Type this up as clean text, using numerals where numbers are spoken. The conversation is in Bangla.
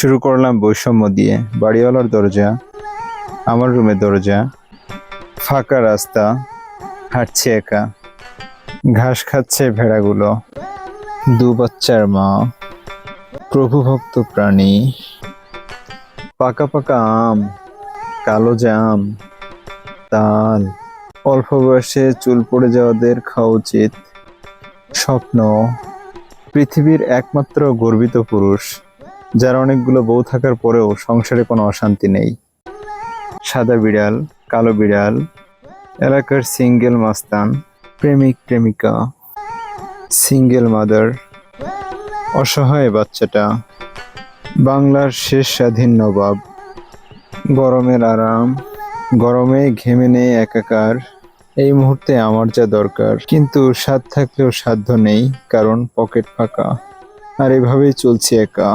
শুরু করলাম বৈষম্য দিয়ে। বাড়িওয়ালার দরজা, আমার রুমের দরজা, ফাঁকা রাস্তা, হাঁটছে একা, ঘাস খাচ্ছে ভেড়াগুলো, দু বাচ্চার মা, প্রভুভক্ত প্রাণী, পাকা পাকা আম, কালো জাম, তাল, অল্প বয়সে চুল পড়ে যাওয়াদের খাওয়া উচিত, স্বপ্ন, পৃথিবীর একমাত্র গর্বিত পুরুষ যার অনেকগুলো বউ থাকার পরেও সংসারে কোনো অশান্তি নেই, সাদা বিড়াল, কালো বিড়াল, এলাকার সিঙ্গেল মাস্তান, প্রেমিক প্রেমিকা, সিঙ্গেল মাদার, অসহায় বাচ্চাটা, বাংলার শেষ স্বাধীন নবাব, গরমের আরাম, গরমে ঘেমে নেই একাকার, এই মুহূর্তে আমার যা দরকার, কিন্তু স্বাদ থাকলেও সাধ্য নেই কারণ পকেট ফাঁকা, আর এভাবেই চলছে একা।